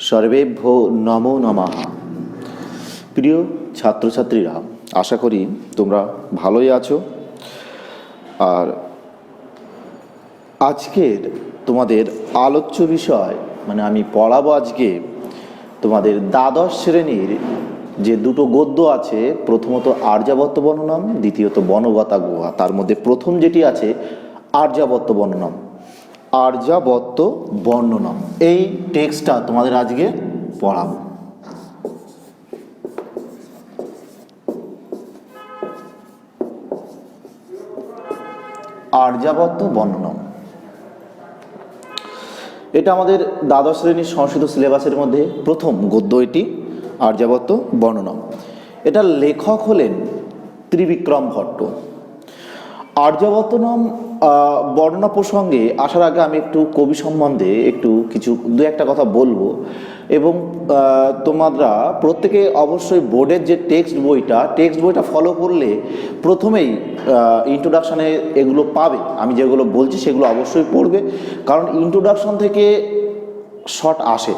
সর্বেভ্যো নমো নমঃ। প্রিয় ছাত্রছাত্রীরা, আশা করি তোমরা ভালোই আছো। আর আজকের তোমাদের আলোচ্য বিষয় আমি পড়াবো আজকে তোমাদের দ্বাদশ শ্রেণীর যে দুটো গদ্য আছে, প্রথমত আর্যাবর্ত বর্ণনাম, দ্বিতীয়ত বনগতা গুহা। তার মধ্যে প্রথম যেটি আছে আর্যাবর্ত বর্ণনাম। আর্যাবর্ত বর্ণনাম এই টেক্সটটা তোমাদের আজকে পড়াবো। আর্যাবর্ত বর্ণনাম এটা আমাদের দ্বাদশ শ্রেণীর সংস্কৃত সিলেবাসের মধ্যে প্রথম গদ্য। এটি আর্যাবর্ত বর্ণনাম। এটার লেখক হলেন ত্রিবিক্রম ভট্ট। আর্যাবর্তনাম বর্ণনা প্রসঙ্গে আসার আগে আমি একটু কবি সম্বন্ধে দু একটা কথা বলবো। এবং তোমরা প্রত্যেকে অবশ্যই বোর্ডের যে টেক্সট বইটা ফলো করলে প্রথমেই ইন্ট্রোডাকশানে এগুলো পাবে। আমি যেগুলো বলছি সেগুলো অবশ্যই পড়বে, কারণ ইন্ট্রোডাকশান থেকে শর্ট আসে।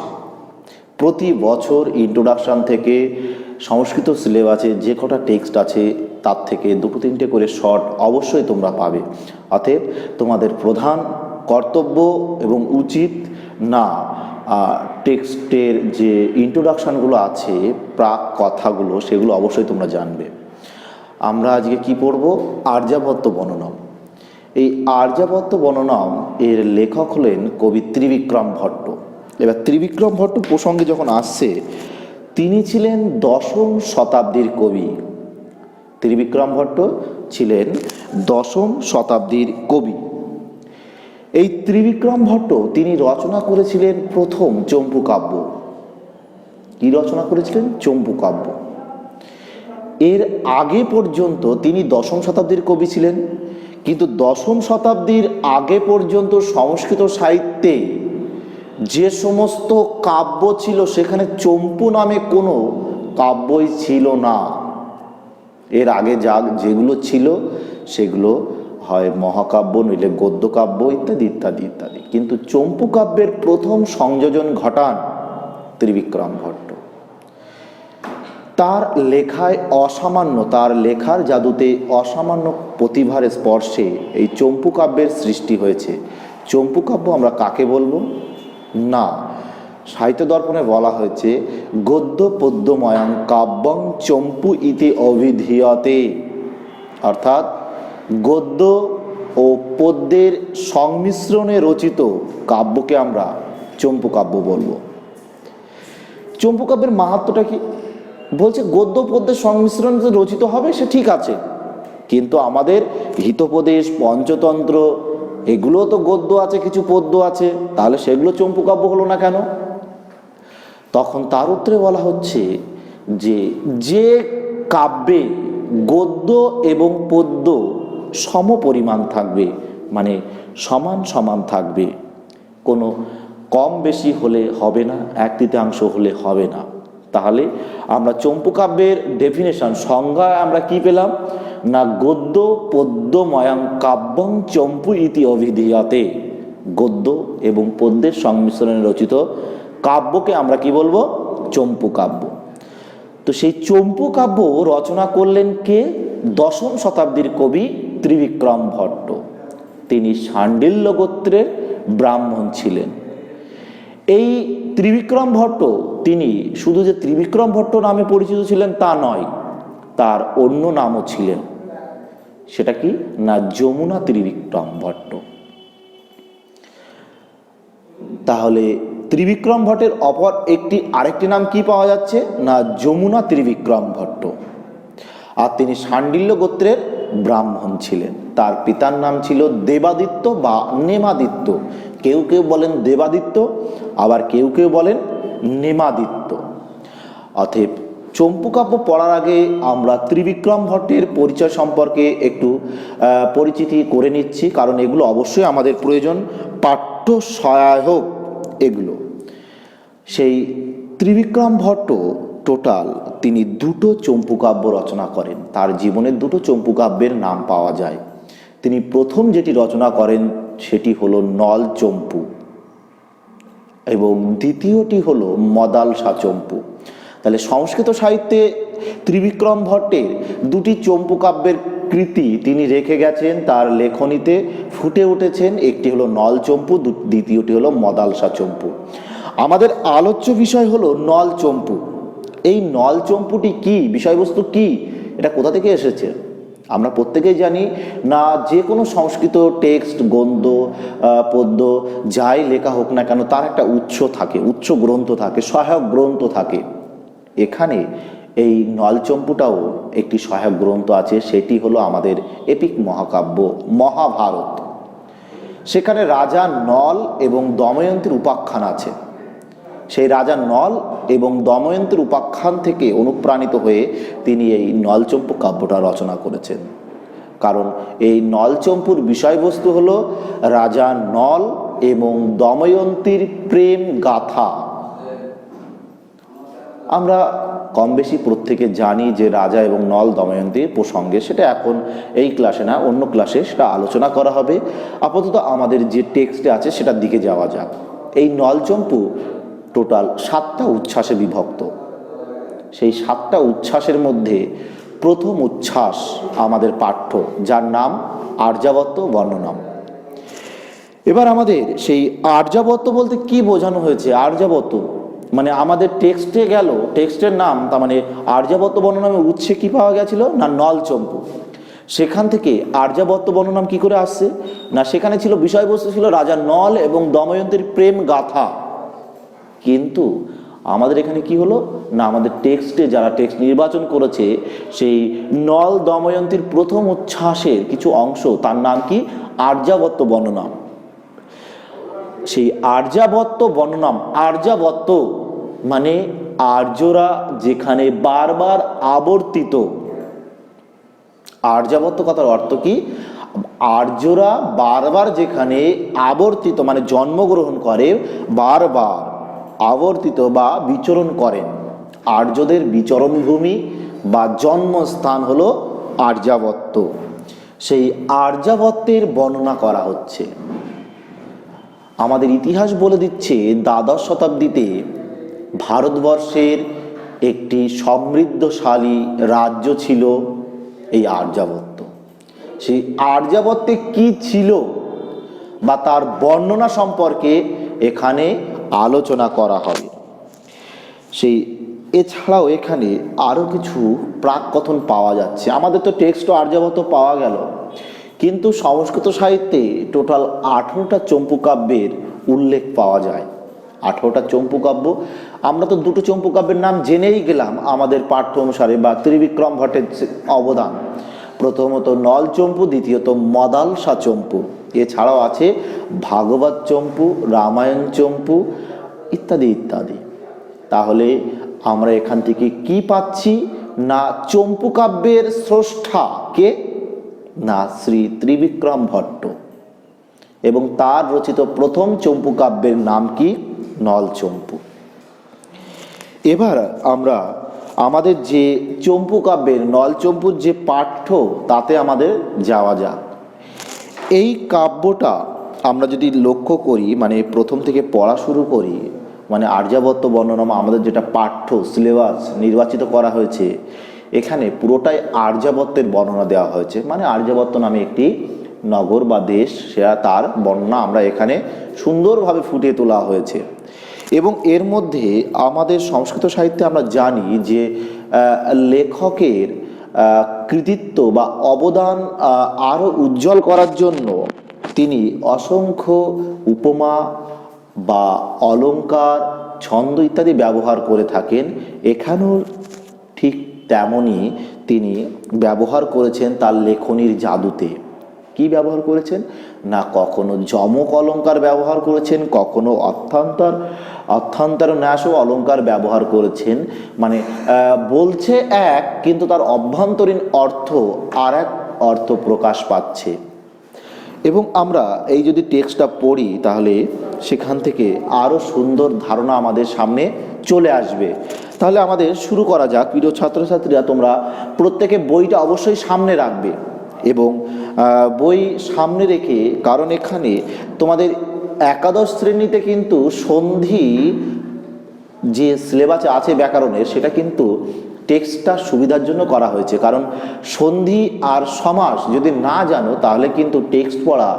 প্রতি বছর ইন্ট্রোডাকশান থেকে সংস্কৃত সিলেবাসে যে কটা টেক্সট আছে তার থেকে দুটো তিনটে করে শর্ট অবশ্যই তোমরা পাবে। অতএব তোমাদের প্রধান কর্তব্য এবং উচিত না টেক্সটের যে ইন্ট্রোডাকশানগুলো আছে, প্রাক কথাগুলো, সেগুলো অবশ্যই তোমরা জানবে। আমরা আজকে কি পড়ব? আর্যাবর্ত বর্ণনাম। এই আর্যাবর্ত বর্ণনাম এর লেখক হলেন কবি ত্রিবিক্রম ভট্ট। এবার ত্রিবিক্রম ভট্ট প্রসঙ্গে যখন আসছে, তিনি ছিলেন দশম শতাব্দীর কবি। ত্রিবিক্রম ভট্ট ছিলেন দশম শতাব্দীর কবি। এই ত্রিবিক্রম ভট্ট তিনি রচনা করেছিলেন প্রথম চম্পু কাব্য। কি রচনা করেছিলেন? চম্পু কাব্য। এর আগে পর্যন্ত তিনি দশম শতাব্দীর কবি ছিলেন, কিন্তু দশম শতাব্দীর আগে পর্যন্ত সংস্কৃত সাহিত্যে যে সমস্ত কাব্য ছিল সেখানে চম্পু নামে কোনো কাব্যই ছিল না। এর আগে যেগুলো ছিল সেগুলো হয় মহাকাব্য, নইলে গদ্যকাব্য, ইত্যাদি ইত্যাদি ইত্যাদি। কিন্তু চম্পু কাব্যের প্রথম সংযোজন ঘটান ত্রিবিক্রম ভট্ট। তার লেখার জাদুতে অসামান্য প্রতিভার স্পর্শে এই চম্পু কাব্যের সৃষ্টি হয়েছে। চম্পু কাব্য আমরা কাকে বলবো? না, সাহিত্য দর্পণে বলা হয়েছে গদ্য পদ্যময়ং কাব্যং চম্পু ইতি অভিধীয়তে। অর্থাৎ গদ্য ও পদ্যের সংমিশ্রণে রচিত কাব্যকে আমরা চম্পু কাব্য বলবো। চম্পু কাব্যের মাহাত্ম্যটা কি? বলছে গদ্য পদ্যের সংমিশ্রণে রচিত হবে, সে ঠিক আছে, কিন্তু আমাদের হিতোপদেশ, পঞ্চতন্ত্র, এগুলো তো গদ্য আছে, কিছু পদ্য আছে, তাহলে সেগুলো চম্পু কাব্য হলো না কেন? তখন তার উত্তরে বলা হচ্ছে যে কাব্যে গদ্য এবং পদ্য সম পরিমাণ থাকবে, মানে সমান সমান থাকবে, কোনো কম বেশি হলে হবে না, 1/3 হলে হবে না, তাহলে আমরা চম্পু কাব্যের ডেফিনেশন, সংজ্ঞায় আমরা কি পেলাম না? গদ্য পদ্যময়ং কাব্যং চম্পু ইতি অভিধীয়তে। গদ্য এবং পদ্যের সংমিশ্রণে রচিত কাব্যকে আমরা কি বলবো? চম্পু কাব্য। তো সেই চম্পু কাব্য রচনা করলেন কে? দশম শতাব্দীর কবি ত্রিবিক্রম ভট্ট। তিনি শাণ্ডিল্য গোত্রের ব্রাহ্মণ ছিলেন। এই ত্রিবিক্রম ভট্ট তিনি শুধু যে ত্রিবিক্রম ভট্ট নামে পরিচিত ছিলেন তা নয়, তার অন্য নামও ছিলেন। সেটা কি না? যমুনা ত্রিবিক্রম ভট্ট। তাহলে ত্রিবিক্রম ভট্টের অপর আরেকটি নাম কি পাওয়া যাচ্ছে না? যমুনা ত্রিবিক্রম ভট্ট। আর তিনি শাণ্ডিল্য গোত্রের ব্রাহ্মণ ছিলেন। তার পিতার নাম ছিল দেবাদিত্য বা নেমাদিত্য। কেউ কেউ বলেন দেবাদিত্য, আবার কেউ কেউ বলেন নেমাদিত্য। অতএব চম্পু কাব্য পড়ার আগে আমরা ত্রিবিক্রম ভট্টের পরিচয় সম্পর্কে একটু পরিচিতি করে নিচ্ছি, কারণ এগুলো অবশ্যই আমাদের প্রয়োজন, পাঠ্য সহায়ক এগুলো। সেই ত্রিবিক্রম ভট্ট তিনি দুটো চম্পু কাব্য রচনা করেন। তার জীবনের দুটো চম্পু কাব্যের নাম পাওয়া যায়। তিনি প্রথম যেটি রচনা করেন সেটি হলো নল চম্পু। এবং দ্বিতীয়টি হলো মদালসা চম্পু। তাহলে সংস্কৃত সাহিত্যে ত্রিবিক্রম ভট্টের দুটি চম্পু কাব্যের কৃতি তিনি রেখে গেছেন, তার লেখনীতে ফুটে উঠেছেন। একটি হলো নল চম্পু, দ্বিতীয়টি হলো মদালসা চম্পু। আমাদের আলোচ্য বিষয় হলো নল চম্পু। এই নল চম্পুটি কি, বিষয়বস্তু কি, এটা কোথা থেকে এসেছে? আমরা প্রত্যেকেই জানি না, যে কোনো সংস্কৃত টেক্সট, গদ্য, পদ্য যাই লেখা হোক না কেন, তার একটা উৎস থাকে, উৎস গ্রন্থ থাকে, সহায়ক গ্রন্থ থাকে। এখানে এই নলচম্পুটাও একটি সহায়ক গ্রন্থ আছে, সেটি হলো আমাদের এপিক মহাকাব্য মহাভারত। সেখানে রাজা নল এবং দময়ন্তীর উপাখ্যান আছে। সেই রাজা নল এবং দময়ন্তীর উপাখ্যান থেকে অনুপ্রাণিত হয়ে তিনি এই নলচম্পু কাব্যটা রচনা করেছেন। কারণ এই নলচম্পুর বিষয়বস্তু হলো রাজা নল এবং দময়ন্তীর প্রেম গাথা। আমরা কম বেশি প্রত্যেকে জানি যে রাজা এবং নল দময়ন্তীর প্রসঙ্গে, সেটা এখন এই ক্লাসে না, অন্য ক্লাসে সেটা আলোচনা করা হবে। আপাতত আমাদের যে টেক্সটে আছে সেটার দিকে যাওয়া যাক। এই নলচম্পু টোটাল 7টা উচ্ছ্বাসে বিভক্ত। সেই 7টা উচ্ছ্বাসের মধ্যে প্রথম উচ্ছ্বাস আমাদের পাঠ্য, যার নাম আর্যাবর্ত বর্ণনাম। এবার আমাদের সেই আর্যাবর্ত বলতে কি বোঝানো হয়েছে? আর্যাবর্ত মানে আমাদের টেক্সটে গেল, টেক্সটের নাম, তার মানে আর্যাবর্ত বর্ণনামে উৎসে কি পাওয়া গেছিল না, নলচম্পু। সেখান থেকে আর্যাবর্ত বর্ণনাম কি করে আসছে না, সেখানে ছিল বিষয়বস্তু ছিল রাজা নল এবং দময়ন্তীর প্রেম গাথা। কিন্তু আমাদের এখানে কি হলো না, আমাদের টেক্সটে যারা টেক্সট নির্বাচন করেছে, সেই নল দময়ন্তীর প্রথম উচ্ছ্বাসের কিছু অংশ, তার নাম কি আর্যাবর্ত বর্ণনাম। সেই আর্যাবর্ত বর্ণনাম, আর্যাবর্ত মানে আর্যরা যেখানে বারবার আবর্তিত। আর্যাবর্ত কথার অর্থ কি? আর্যরা বারবার যেখানে আবর্তিত মানে জন্মগ্রহণ করে, বারবার আবর্তিত বা বিচরণ করেন। আর্যদের বিচরণ ভূমি বা জন্মস্থান হলো আর্যাবর্ত। সেই আর্যাবর্তের বর্ণনা করা হচ্ছে। আমাদের ইতিহাস বলে দিচ্ছে দ্বাদশ শতাব্দীতে ভারতবর্ষের একটি সমৃদ্ধশালী রাজ্য ছিল এই আর্যাবর্ত। সেই আর্যাবর্তে কি ছিল বা তার বর্ণনা সম্পর্কে এখানে আলোচনা করা হবে। সেই এছাড়াও এখানে আরও কিছু প্রাককথন পাওয়া যাচ্ছে। আমাদের তো টেক্সট আর্যাবর্ত পাওয়া গেল, কিন্তু সংস্কৃত সাহিত্যে টোটাল 18টা চম্পু কাব্যের উল্লেখ পাওয়া যায়। 18টা চম্পু কাব্য। আমরা তো দুটো চম্পু কাব্যের নাম জেনেই গেলাম আমাদের পাঠ্য অনুসারে বা ত্রিবিক্রম ভট্টের অবদান। প্রথমত নলচম্পু, দ্বিতীয়ত মদালসা চম্পু। এছাড়াও আছে ভাগবত চম্পু, রামায়ণ চম্পু ইত্যাদি ইত্যাদি। তাহলে আমরা এখান থেকে কি পাচ্ছি না, চম্পু কাব্যের স্রষ্টা কে না, শ্রী ত্রিবিক্রম ভট্ট, এবং তার রচিত প্রথম চম্পু কাব্যের নাম কি, নলচম্পু। এবার আমরা আমাদের যে চম্পু কাব্যের নলচম্পুর যে পাঠ্য, তাতে আমাদের যাওয়া যাক। এই কাব্যটা আমরা যদি লক্ষ্য করি, মানে প্রথম থেকে পড়া শুরু করি, মানে আর্যাবর্ত বর্ণনামা আমাদের যেটা পাঠ্য সিলেবাস নির্বাচিত করা হয়েছে, এখানে পুরোটাই আর্যাবর্তের বর্ণনা দেওয়া হয়েছে। মানে আর্যাবর্ত নামে একটি নগর বা দেশ, সেটা তার বর্ণনা আমরা এখানে সুন্দরভাবে ফুটিয়ে তোলা হয়েছে। এবং এর মধ্যে আমাদের সংস্কৃত সাহিত্যে আমরা জানি যে লেখকের কৃতিত্ব বা অবদান আরও উজ্জ্বল করার জন্য তিনি অসংখ্য উপমা বা অলঙ্কার, ছন্দ ইত্যাদি ব্যবহার করে থাকেন। এখানেও ঠিক তেমনই তিনি ব্যবহার করেছেন তার লেখনীর জাদুতে। কি ব্যবহার করেছেন না, কখনো যমক অলঙ্কার ব্যবহার করেছেন, কখনো অর্থান্তর ন্যাস অলঙ্কার ব্যবহার করেছেন। মানে বলছে এক, কিন্তু তার অভ্যন্তরীণ অর্থ আর এক অর্থ প্রকাশ পাচ্ছে। এবং আমরা এই যদি টেক্সটটা পড়ি, তাহলে সেখান থেকে আরও সুন্দর ধারণা আমাদের সামনে চলে আসবে। তাহলে আমাদের শুরু করা যাক। প্রিয় ছাত্রছাত্রীরা, তোমরা প্রত্যেকে বইটা অবশ্যই সামনে রাখবে এবং বই সামনে রেখে, কারণ এখানে তোমাদের একাদশ শ্রেণীতে কিন্তু সন্ধি যে সিলেবাসে আছে ব্যাকরণের, সেটা কিন্তু টেক্সটটা সুবিধার জন্য করা হয়েছে। কারণ সন্ধি আর সমাস যদি না জানো তাহলে কিন্তু টেক্সট পড়া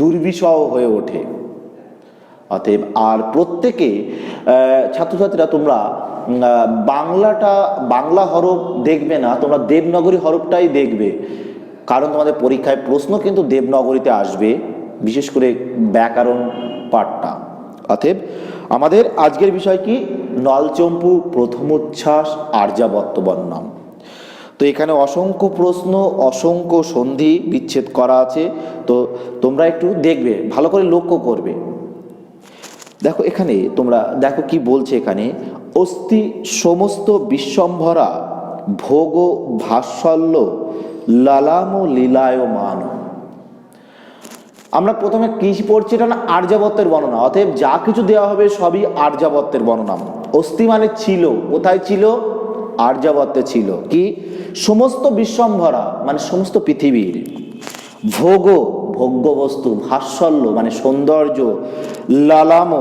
দুর্বিষহ হয়ে ওঠে। অতএব আর প্রত্যেকে ছাত্রছাত্রীরা তোমরা বাংলা হরফ দেখবে না, তোমরা দেবনাগরী হরফটাই দেখবে। কারণ তোমাদের পরীক্ষায় প্রশ্ন কিন্তু দেবনাগরীতে আসবে, বিশেষ করে ব্যাকরণ পাঠটা। অতএব আমাদের আজকের বিষয় কি? নলচম্পু, প্রথম উচ্ছ্বাস, আর্যাবর্ত বর্ণম। তো এখানে অসংখ্য প্রশ্ন, অসংখ্য সন্ধি বিচ্ছেদ করা আছে, তো তোমরা একটু দেখবে, ভালো করে লক্ষ্য করবে। দেখো এখানে তোমরা দেখো কি বলছে এখানে, অস্তি সমস্ত বিশ্বম্ভরা ভোগ ভাস্বল্য লালাম লীলায়মান। আমরা প্রথমে কি পড়ছি? এটা না আর্যাবর্তের বর্ণনা। অতএব যা কিছু দেওয়া হবে সবই আর্যাবর্তের বর্ণনা। অস্তি মানে ছিল, কোথায় ছিল? আর্যাবর্তে ছিল। কি? সমস্ত বিশ্বম্ভরা মানে সমস্ত পৃথিবীর, ভোগ ভোগ্য বস্তু, ভাস্বল্য মানে সৌন্দর্য, লালাম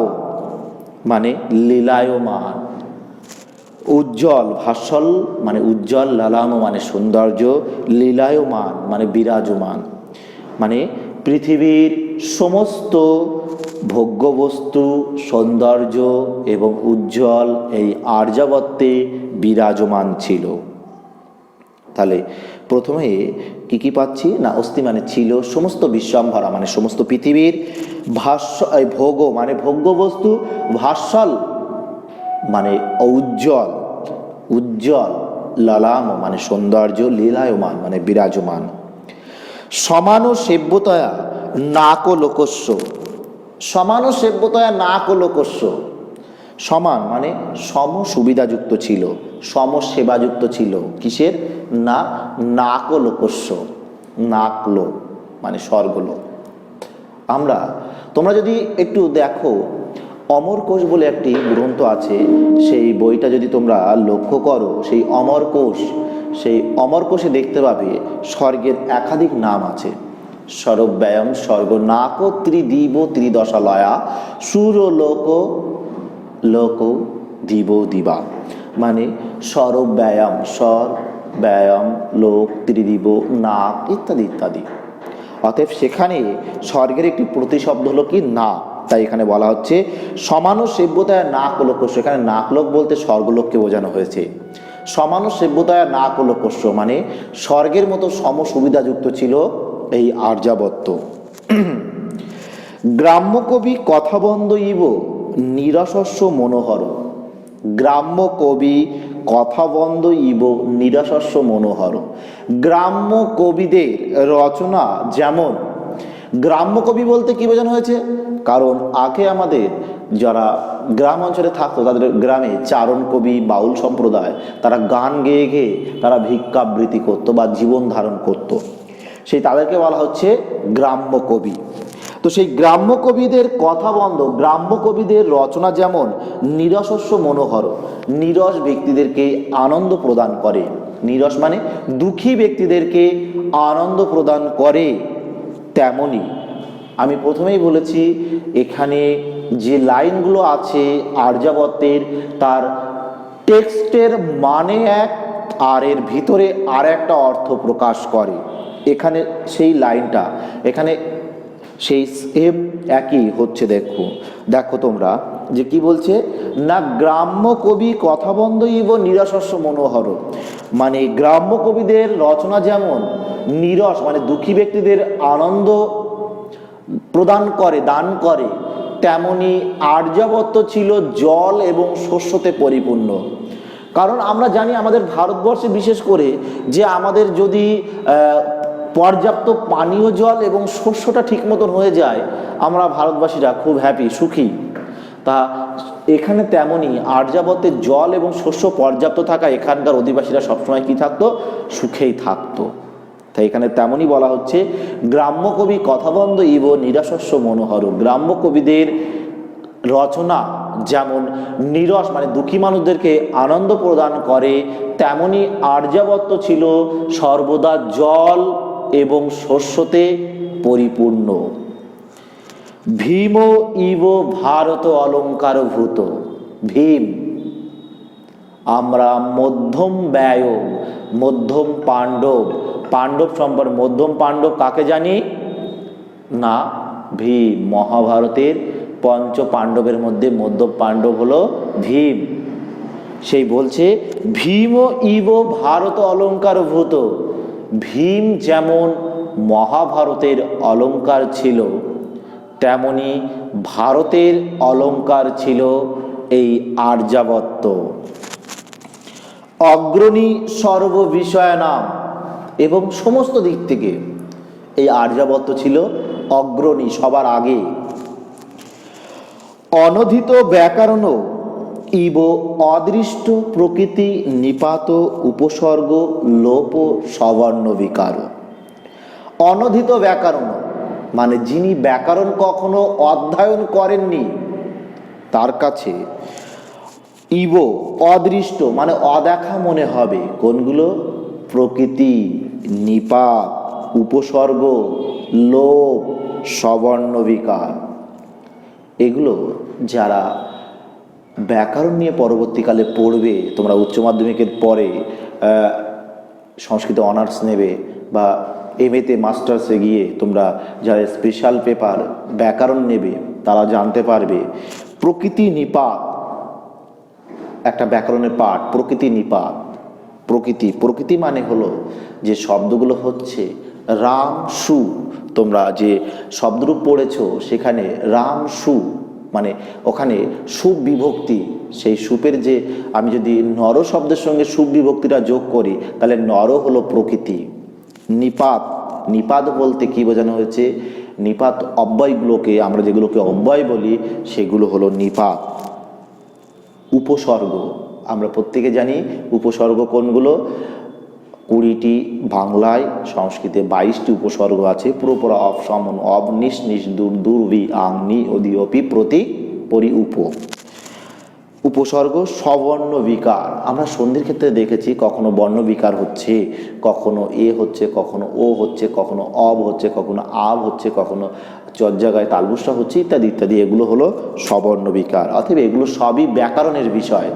মানে লীলায়মান, উজ্জ্বল, ভাস্বল মানে উজ্জ্বল, লালাম মানে সৌন্দর্য, লীলায়মান মানে বিরাজমান, মানে পৃথিবীর সমস্ত ভোগ্যবস্তু, সৌন্দর্য এবং উজ্জ্বল এই আর্যাবর্তে বিরাজমান ছিল। তাহলে প্রথমে কি কি পাচ্ছি না, অস্থি মানে ছিল, সমস্ত বিশ্বম্ভরা মানে সমস্ত পৃথিবীর, ভোগ মানে ভোগ্যবস্তু, ভাস্বল মানে উজ্জ্বল, উজ্জ্বল, লালাম মানে সৌন্দর্য, লীলায়মান মানে বিরাজমান। সমান সেব্যতয়া নাক লোকস্য। সমান সেব্যতয়া নাক লোকস্য, সমান মানে সম সুবিধাযুক্ত ছিল, সম সেবাযুক্ত ছিল। কিসের? না নাক লোকস্য, নাক লোক মানে স্বর্গলোক। তোমরা যদি একটু দেখো, অমরকোষ বলে একটি গ্রন্থ আছে, সেই বইটা যদি তোমরা লক্ষ্য করো, সেই অমরকোষে দেখতে পাবে স্বর্গের একাধিক নাম আছে। স্বরব্যয়ম স্বর্গ, নাক ত্রিদিব ত্রিদশালয়া, সুর লোক লোক দিব দিবা, মানে স্বরব্যয়ম, স্বর ব্যায়াম, লোক, ত্রিদিব, নাক ইত্যাদি ইত্যাদি। অতএব সেখানে স্বর্গের একটি প্রতিশব্দ হলো কি? না। তাই এখানে বলা হচ্ছে সমান সেব্যতায় নাক লোকস্য। এখানে নাক লোক বলতে স্বর্গলোককে বোঝানো হয়েছে। সমান সেব্যতায় নাক লোকস্য মানে স্বর্গের মতো সম সুবিধাযুক্ত ছিল এই আর্যাবর্ত। গ্রাম্য কবি কথাবন্ধ ইব নিরসস্য মনোহর। গ্রাম্য কবি কথাবন্ধ ইব নিরসস্য মনোহর। গ্রাম্য কবিদের রচনা যেমন, গ্রাম্য কবি বলতে কি বোঝানো হয়েছে? কারণ আগে আমাদের যারা গ্রাম অঞ্চলে থাকতো, তাদের গ্রামে চারণ কবি, বাউল সম্প্রদায়, তারা গান গেয়ে গেয়ে তারা ভিক্ষাবৃত্তি করতো বা জীবন ধারণ করত, সেই তাদেরকে বলা হচ্ছে গ্রাম্য কবি। তো সেই গ্রাম্য কবিদের কথাবন্ধ, গ্রাম্য কবিদের রচনা যেমন নিরসস্য মনোহর, নিরস ব্যক্তিদেরকে আনন্দ প্রদান করে। নিরস মানে দুঃখী ব্যক্তিদেরকে আনন্দ প্রদান করে, তেমনি আমি প্রথমেই বলেছি এখানে যে লাইনগুলো আছে আর্যাবর্তের, তার টেক্সটের মানে এক আর এর ভিতরে আর একটা অর্থ প্রকাশ করে। এখানে সেই লাইনটা, এখানে সেই সেম একই হচ্ছে। দেখো তোমরা যে কি বলছে না, গ্রাম্য কবি কথাবন্ধ ইব নিরসস্য মনোহর, মানে গ্রাম্য কবিদের রচনা যেমন নিরস মানে দুঃখী ব্যক্তিদের আনন্দ প্রদান করে, দান করে, তেমনি আর্যাবর্ত ছিল জল এবং শস্যতে পরিপূর্ণ। কারণ আমরা জানি আমাদের ভারতবর্ষে বিশেষ করে যে আমাদের যদি পর্যাপ্ত পানীয় জল এবং শস্যটা ঠিক মতন হয়ে যায়, আমরা ভারতবাসীরা খুব হ্যাপি, সুখী। তা এখানে তেমনি আর্যাবর্তে জল এবং শস্য পর্যাপ্ত থাকা এখানকার অধিবাসীরা সবসময় কি থাকতো? সুখেই থাকতো। তাই এখানে তেমনই বলা হচ্ছে গ্রাম্য কবি কথাবন্ধ ইব নিরসস্য মনোহর। গ্রাম্য কবিদের রচনা যেমন নিরস মানে দুঃখী মানুষদেরকে আনন্দ প্রদান করে, তেমনি আর্যাবর্ত ছিল সর্বদা জল এবং শস্যতে পরিপূর্ণ। ভীম ইব ভারত অলঙ্কার ভূত। ভীম, আমরা মধ্যম ব্যয়, মধ্যম পাণ্ডব, পাণ্ডব সম্পর্কে মধ্যম পাণ্ডব কাকে জানি না? ভীম, মহাভারতের পঞ্চ পাণ্ডবের মধ্যে মধ্যম পাণ্ডব হলো ভীম। সেই বলছে ভীম ইব ভারত অলঙ্কার ভূত। ভীম যেমন মহাভারতের অলঙ্কার ছিল, তেমনি ভারতের অলঙ্কার ছিল এই আর্যাবর্ত। অগ্রণী সর্ব বিষয় নাম, এবং সমস্ত দিক থেকে এই আর্যাবর্ত ছিল অগ্রণী, সবার আগে। অনধিত ব্যাকরণ ইব অদৃষ্ট প্রকৃতি নিপাত উপসর্গ লোপ সবর্ণ বিকার। অনধিত ব্যাকরণ মানে যিনি ব্যাকরণ কখনো অধ্যয়ন করেননি তার কাছে ইব অদৃষ্ট মানে অদেখা মনে হবে। কোনগুলো? প্রকৃতি, নিপাত, উপসর্গ, লোপ, সবর্ণ বিকার। এগুলো যারা ব্যাকরণ নিয়ে পরবর্তীকালে পড়বে, তোমরা উচ্চ মাধ্যমিকের পরে সংস্কৃত অনার্স নেবে বা এমএতে মাস্টার্সে গিয়ে তোমরা যারা স্পেশাল পেপার ব্যাকরণ নেবে তারা জানতে পারবে প্রকৃতি নিপাত একটা ব্যাকরণের পাঠ। প্রকৃতি নিপাত, প্রকৃতি, প্রকৃতি মানে হলো যে শব্দগুলো হচ্ছে রাম সু। তোমরা যে শব্দরূপ পড়েছো সেখানে রাম সু মানে ওখানে সুবিভক্তি, সেই সুপের যে আমি যদি নর শব্দের সঙ্গে সুবিভক্তিটা যোগ করি তাহলে নর হলো প্রকৃতি। নিপাত, নিপাত বলতে কি বোঝানো হয়েছে? নিপাত অব্যয়গুলোকে, আমরা যেগুলোকে অব্যয় বলি সেগুলো হলো নিপাত। উপসর্গ, আমরা প্রত্যেকে জানি উপসর্গ কোনগুলো? 20টি, বাংলায় সংস্কৃতে 22টি উপসর্গ আছে। পুরোপুরা অফ, সমন, অব, নিশ, নিশ, দূর, দূরবি, আং, নি, অদি, অপি, প্রতি, পরি, উপ। উপসর্গ সবর্ণ বিকার, আমরা সন্ধির ক্ষেত্রে দেখেছি কখনো বর্ণ বিকার হচ্ছে, কখনো এ হচ্ছে, কখনো ও হচ্ছে, কখনো অব হচ্ছে, কখনো আব হচ্ছে, কখনো চর জায়গায় তালবুসা হচ্ছে, ইত্যাদি ইত্যাদি। এগুলো হলো সবর্ণ বিকার। অতএব এগুলো সবই ব্যাকরণের বিষয়।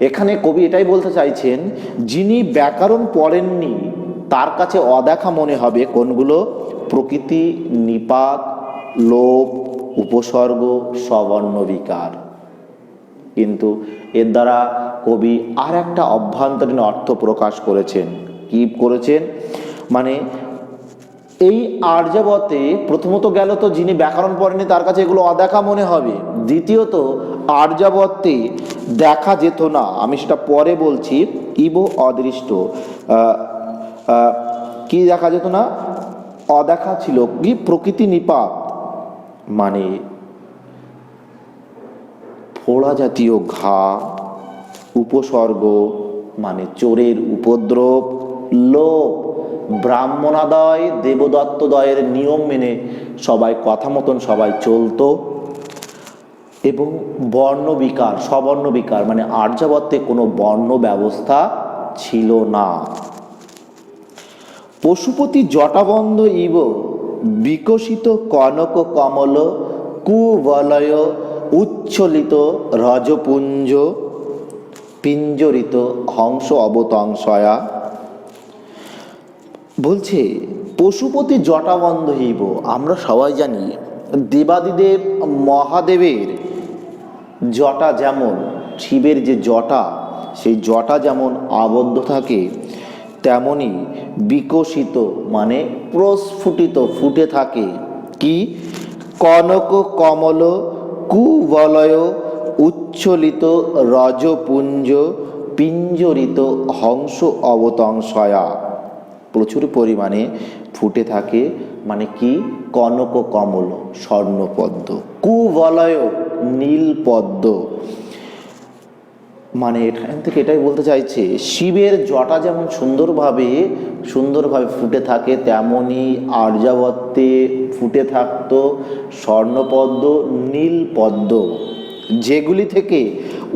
এখানে কবি এটাই বলতে চাইছেন, যিনি ব্যাকরণ পড়েননি তার কাছে অদেখা মনে হবে কোনগুলো? প্রকৃতি, নিপাত, লোপ, উপসর্গ, সবর্ণ বিকার। কিন্তু এর দ্বারা কবি আর একটা অভ্যন্তরীণ অর্থ প্রকাশ করেছেন। কি করেছেন? মানে এই আর্যাবর্তে প্রথমত গেল তো যিনি ব্যাকরণ পড়েনি তার কাছে এগুলো অদেখা মনে হবে। দ্বিতীয়ত আর্যাবর্তে দেখা যেত না, আমি সেটা পরে বলছি। ইব অদৃষ্ট, কি দেখা যেত না? অদেখা ছিল। কি? প্রকৃতি নিপাত মানে ফোড়া জাতীয় ঘা, উপসর্গ মানে চোরের উপদ্রব, লোপ ব্রাহ্মণাদয় দেবদত্তদয়ের নিয়ম মেনে সবাই কথা মতন সবাই চলতো, এবং বর্ণ বিকার, সবর্ণ বিকার মানে আর্যাবর্তে কোনো বর্ণ ব্যবস্থা ছিল না। পশুপতি জটাবন্ধ ইব বিকশিত কনক কমল কুবলয় উচ্ছলিত রজপুঞ্জ পিঞ্জরিত হংস অবতংশয়া। বলছে পশুপতি জটাবন্ধ হইব, আমরা সবাই জানি দেবাদিদেব মহাদেবের জটা যেমন, শিবের যে জটা সেই জটা যেমন আবদ্ধ থাকে, তেমনি বিকশিত মানে প্রস্ফুটিত, ফুটে থাকে। কি? কনক কমল কুবলয় উচ্ছলিত রজপুঞ্জ পিঞ্জরিত হংস অবতংশয়া। প্রচুর পরিমাণে ফুটে থাকে মানে কি? কনক কমল স্বর্ণপদ্ম, কুবলয় নীল পদ্ম। মানে এখান থেকে এটাই বলতে চাইছে শিবের জটা যেমন সুন্দরভাবে ফুটে থাকে, তেমনি আর্যাবর্তে ফুটে থাকতো স্বর্ণপদ্ম, নীল পদ্ম, যেগুলি থেকে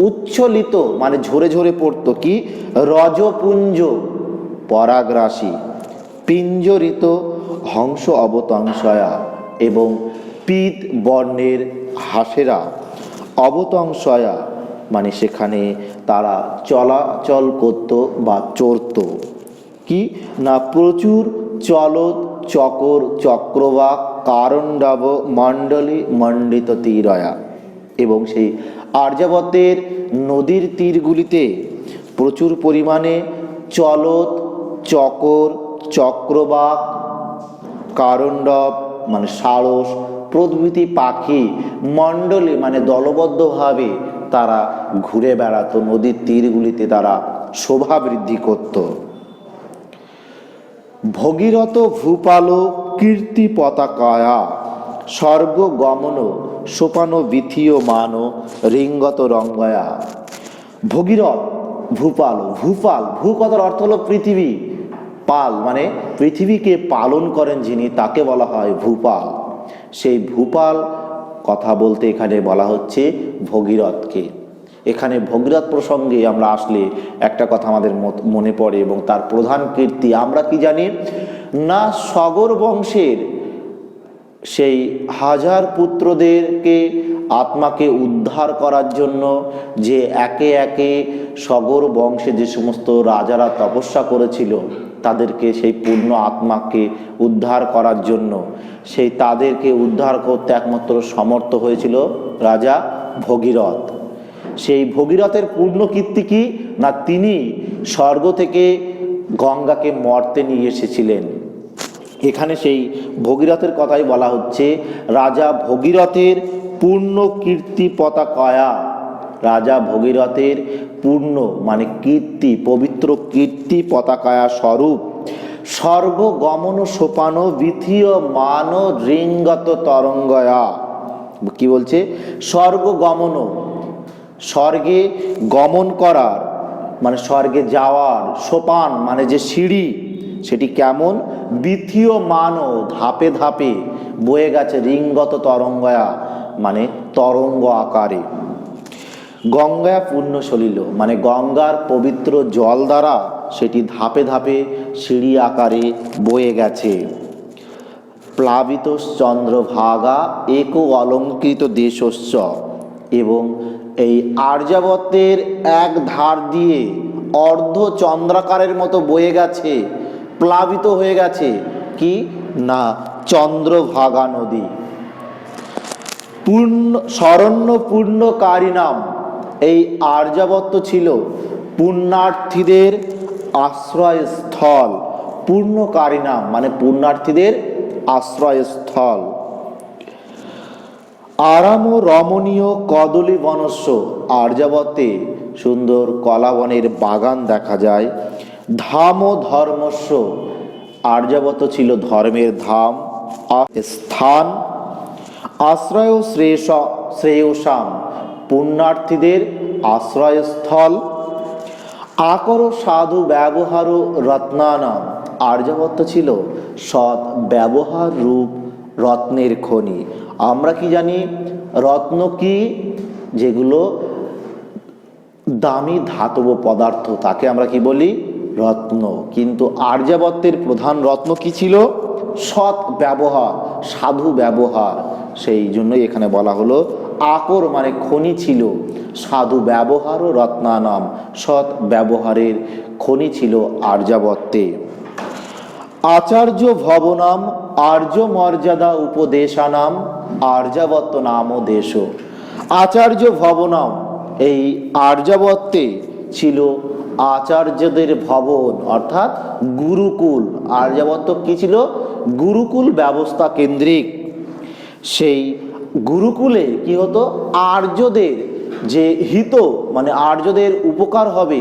উচ্ছলিত মানে ঝরে ঝরে পড়তো কি? রজপুঞ্জ পরাগরাশি, পিঞ্জরিত হংস অবতংশয়া, এবং পিত বর্ণের হাঁসেরা অবতংশয়া, মানে সেখানে তারা চলাচল করত বা চড়ত। কি না, প্রচুর চলত চকর চক্রবাক কারণ্ডাব মণ্ডলী মণ্ডিত তীরয়া। এবং সেই আর্যাবতের নদীর তীরগুলিতে প্রচুর পরিমাণে চলত চকর চক্রবাক কারণ্ডব মানে সারস প্রভৃতি পাখি মণ্ডলী মানে দলবদ্ধভাবে তারা ঘুরে বেড়াতো, নদীর তীরগুলিতে তারা শোভা বৃদ্ধি করত। ভগীরথ ভূপাল কীর্তি পতাকায়া স্বর্গ গমন সোপান বিথীয় মান রিঙ্গত রঙ্গয়া। ভগীরথ ভূপাল, ভূপাল ভূ কথার অর্থ হলো পৃথিবী, পাল মানে পৃথিবীকে পালন করেন যিনি, তাকে বলা হয় ভূপাল। সেই ভূপাল কথা বলতে এখানে বলা হচ্ছে ভগীরথকে। এখানে ভগীরথ প্রসঙ্গে আমরা আসলে একটা কথা আমাদের মনে পড়ে এবং তার প্রধান কীর্তি আমরা কি জানি না, সগর বংশের সেই হাজার পুত্রদেরকে আত্মাকে উদ্ধার করার জন্য যে একে একে সগর বংশে যে সমস্ত রাজারা তপস্যা করেছিল তাদেরকে সেই পূর্ণ আত্মাকে উদ্ধার করার জন্য, সেই তাদেরকে উদ্ধার করতে একমাত্র সমর্থ হয়েছিল রাজা ভগীরথ। সেই ভগীরথের পূর্ণ কীর্তি কি না, তিনি স্বর্গ থেকে গঙ্গাকে মর্তে নিয়ে এসেছিলেন। এখানে সেই ভগীরথের কথাই বলা হচ্ছে, রাজা ভগীরথের পূর্ণ কীর্তি পতাকায়া। রাজা ভগীরথের পূর্ণ মানে কীর্তি, পবিত্র কীর্তি পতাকায়া স্বরূপ স্বর্গ গমন সোপান বিথীয় মান রিঙ্গত তরঙ্গয়া। কি বলছে? স্বর্গ গমন, স্বর্গে গমন করার মানে স্বর্গে যাওয়ার, সোপান মানে যে সিঁড়ি, সেটি কেমন? বিথীয় মান ধাপে ধাপে বয়ে গেছে, রিঙ্গত তরঙ্গয়া মানে তরঙ্গ আকারে। গঙ্গায় পূর্ণ সলিল মানে গঙ্গার পবিত্র জল দ্বারা সেটি ধাপে ধাপে সিঁড়ি আকারে বয়ে গেছে। প্লাবিত চন্দ্রভাগা এক অলঙ্কৃত দেশস্য। এবং এই আর্যাবতের এক ধার দিয়ে অর্ধ চন্দ্রাকারের মতো বয়ে গেছে, প্লাবিত হয়ে গেছে কি না, চন্দ্রভাগা নদী। পূর্ণ শরণ্য পূর্ণকারী নাম, এই আর্যাবত্ত ছিল পুণ্যার্থীদের আশ্রয়স্থল। পূর্ণকারী নাম মানে পুণ্যার্থীদের আশ্রয়স্থল। আরাম রমণীয় কদলী বনস্য, আর্যাবতে সুন্দর কলাবনের বাগান দেখা যায়। ধাম ও ধর্মস্য, আর্যাবত ছিল ধর্মের ধাম স্থান। আশ্রয় শ্রেয়সাম, পুণ্যার্থীদের আশ্রয়স্থল। আকর সাধু ব্যবহার রত্নানাম, আর্যাবত্ত ছিল সৎ ব্যবহার রূপ রত্নের খনি। আমরা কি জানি রত্ন কি? যেগুলো দামি ধাতব পদার্থ তাকে আমরা কি বলি? রত্ন। কিন্তু আর্যাবত্যের প্রধান রত্ন কি ছিল? সৎ ব্যবহার, সাধু ব্যবহার। সেই জন্যই এখানে বলা হলো আকর মানে খনি ছিল, সাধু ব্যবহার ও রত্নানাম, সৎ ব্যবহারের খনি ছিল আর্যাবত্যে। আচার্য ভবনাম আর্য মর্যাদা উপদেশানাম আর্যাবত্ত নাম দেশ। আচার্য ভবনাম, এই আর্যাবত্যে ছিল আচার্যদের ভবন অর্থাৎ গুরুকুল। আর্যাবত্ত কি ছিল? গুরুকুল ব্যবস্থা কেন্দ্রিক। সেই গুরুকুলে কি হতো? আর্যদের যে হিত মানে আর্যদের উপকার হবে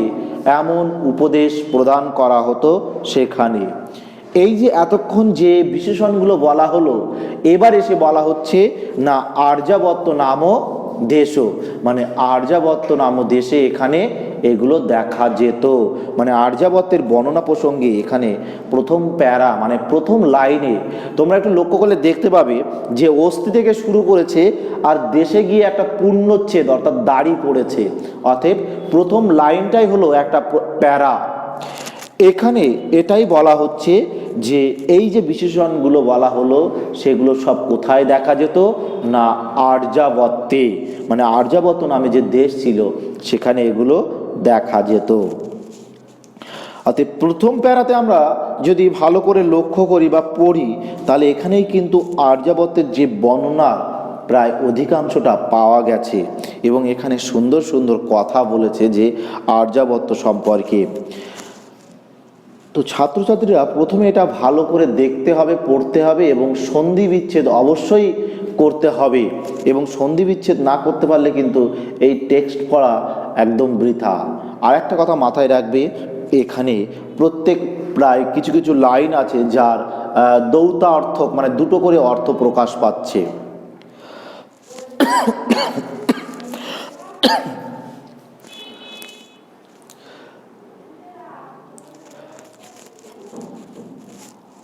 এমন উপদেশ প্রদান করা হতো সেখানে। এই যে এতক্ষণ যে বিশেষণগুলো বলা হলো, এবার এসে বলা হচ্ছে না আর্যাবত্ত নাম দেশ, মানে আর্যাবত্ত নাম দেশে এখানে এগুলো দেখা যেত। মানে আর্যাবত্যের বর্ণনা প্রসঙ্গে এখানে প্রথম প্যারা মানে প্রথম লাইনে তোমরা একটু লক্ষ্য করলে দেখতে পাবে যে অস্থি থেকে শুরু করেছে আর দেশে গিয়ে একটা পূর্ণচ্ছেদ অর্থাৎ দাড়ি পড়েছে। অতএব প্রথম লাইনটাই হলো একটা প্যারা। এখানে এটাই বলা হচ্ছে যে এই যে বিশেষণগুলো বলা হলো সেগুলো সব কোথায় দেখা যেত না আর্যাবর্তে, মানে আর্যাবর্ত নামে যে দেশ ছিল সেখানে এগুলো দেখা যেত। অর্থাৎ প্রথম প্যারাতে আমরা যদি ভালো করে লক্ষ্য করি বা পড়ি তাহলে এখানেই কিন্তু আর্যাবর্তের যে বর্ণনা প্রায় অধিকাংশটা পাওয়া গেছে এবং এখানে সুন্দর সুন্দর কথা বলেছে যে আর্যাবর্ত সম্পর্কে। তো ছাত্রছাত্রীরা প্রথমে এটা ভালো করে দেখতে হবে, পড়তে হবে এবং সন্ধি বিচ্ছেদ অবশ্যই করতে হবে, এবং সন্ধি বিচ্ছেদ না করতে পারলে কিন্তু এই টেক্সট পড়া একদম বৃথা। আর একটা কথা মাথায় রাখবে, এখানে প্রত্যেক প্রায় কিছু কিছু লাইন আছে যার দ্বৈত অর্থ, মানে দুটো করে অর্থ প্রকাশ পাচ্ছে।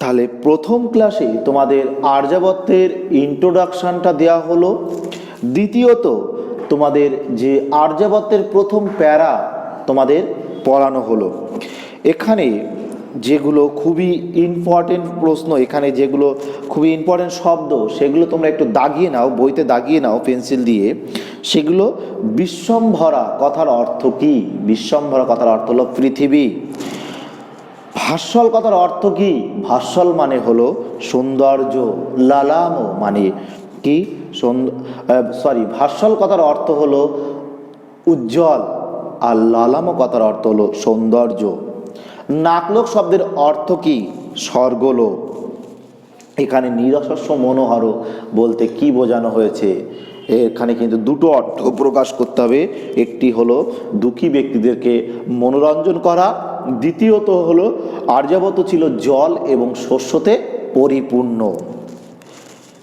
তাহলে প্রথম ক্লাসে তোমাদের আর্যাবর্তের ইন্ট্রোডাকশনটা দেওয়া হলো। দ্বিতীয়ত তোমাদের যে আর্যাবর্তের প্রথম প্যারা তোমাদের পড়ানো হলো। এখানে যেগুলো খুবই ইম্পর্টেন্ট প্রশ্ন, এখানে যেগুলো খুবই ইম্পর্টেন্ট শব্দ সেগুলো তোমরা একটু দাগিয়ে নাও, বইতে দাগিয়ে নাও পেন্সিল দিয়ে। সেগুলো বিশ্বম্ভরা কথার অর্থ কি? বিশ্বম্ভরা কথার অর্থ হলো পৃথিবী। ভাস্বল কথার অর্থ কি? ভাস্বল মানে হলো সৌন্দর্য। লালাম মানে কি? ভাস্বল কথার অর্থ হলো উজ্জ্বল, আর লালাম কথার অর্থ হলো সৌন্দর্য। নাকলোক শব্দের অর্থ কি? স্বর্গলোক। এখানে নিরসস্য মনোহর বলতে কি বোঝানো হয়েছে? এখানে কিন্তু দুটো অর্থ প্রকাশ করতে হবে। একটি হলো দুঃখী ব্যক্তিদেরকে মনোরঞ্জন করা, দ্বিতীয়ত হলো আর্যাবর্ত ছিল জল এবং শস্যতে পরিপূর্ণ।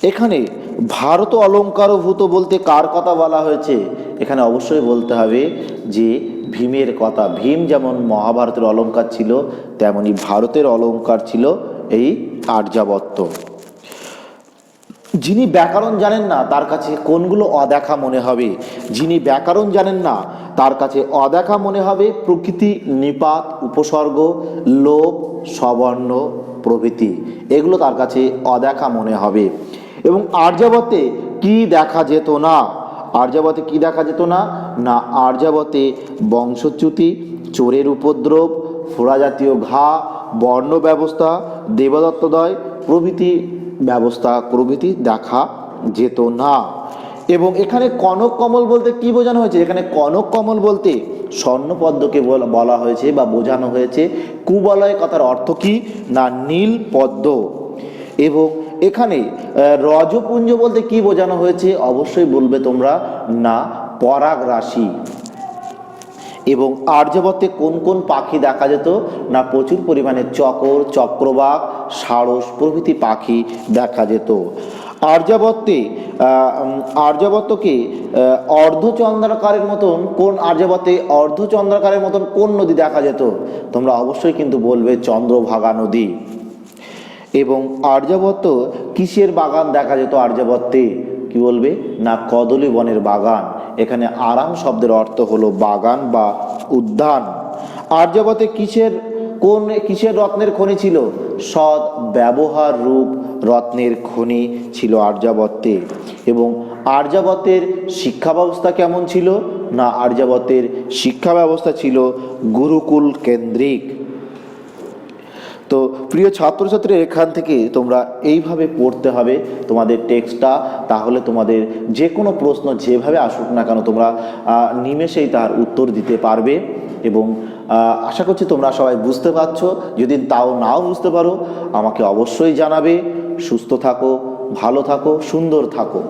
এখানে ভারত অলঙ্কারভূত বলতে কার কথা বলা হয়েছে? এখানে অবশ্যই বলতে হবে যে ভীমের কথা। ভীম যেমন মহাভারতের অলঙ্কার ছিল তেমনি ভারতের অলঙ্কার ছিল এই আর্যাবর্ত। যিনি ব্যাকরণ জানেন না তার কাছে কোনগুলো অদেখা মনে হবে? যিনি ব্যাকরণ জানেন না তার কাছে অদেখা মনে হবে প্রকৃতি, নিপাত, উপসর্গ, লোপ, সবর্ণ প্রভৃতি। এগুলো তার কাছে অদেখা মনে হবে। এবং আর্যাবর্তে কি দেখা যেত না? আর্যাবর্তে কি দেখা যেত না? না আর্যাবর্তে বংশচ্যুতি, চোরের উপদ্রব, ফোড়া জাতীয় ঘা, বর্ণ ব্যবস্থা, দেবদত্তদয় প্রভৃতি দেখা যেত না। এবং এখানে কনক কমল বলতে কি বোঝানো হয়েছে? এখানে কনক কমল বলতে স্বর্ণপদ্মকে বলা হয়েছে বা বোঝানো হয়েছে। কুবলয় কথার অর্থ কি? না নীল পদ্ম। এবং এখানে রজপুঞ্জ বলতে কি বোঝানো হয়েছে? অবশ্যই বলবে তোমরা, না পরাগ রাশি। এবং আর্যাবর্তে কোন কোন পাখি দেখা যেত? না প্রচুর পরিমাণে চকর, চক্রবাক, সারস প্রভৃতি পাখি দেখা যেত। আর্যাবর্তকে অর্ধচন্দ্রাকারের মতন কোন নদী দেখা যেত? তোমরা অবশ্যই কিন্তু বলবে চন্দ্রভাগা নদী। এবং আর্যাবর্ত কিসের বাগান দেখা যেত? আর্যাবর্তে কি বলবে? না কদলী বনের বাগান। এখানে আরাম শব্দের অর্থ হলো বাগান বা উদ্যান। আর্যাবর্তে কিসের রত্নের খনি ছিল? সৎ ব্যবহার রূপ রত্নের খনি ছিল আর্যাবর্তে। এবং আর্যাবর্তের শিক্ষা ব্যবস্থা কেমন ছিল? না আর্যাবর্তের শিক্ষা ব্যবস্থা ছিল গুরুকুল কেন্দ্রিক। তো প্রিয় ছাত্রছাত্রী, এখান থেকে তোমরা এইভাবে পড়তে হবে তোমাদের টেক্সটটা। তাহলে তোমাদের যে কোনো প্রশ্ন যেভাবে আসুক না কেন তোমরা নিমেষেই তার উত্তর দিতে পারবে। এবং আশা করছি তোমরা সবাই বুঝতে পারছো। যদি তাও নাও বুঝতে পারো আমাকে অবশ্যই জানাবে। সুস্থ থাকো, ভালো থাকো, সুন্দর থাকো।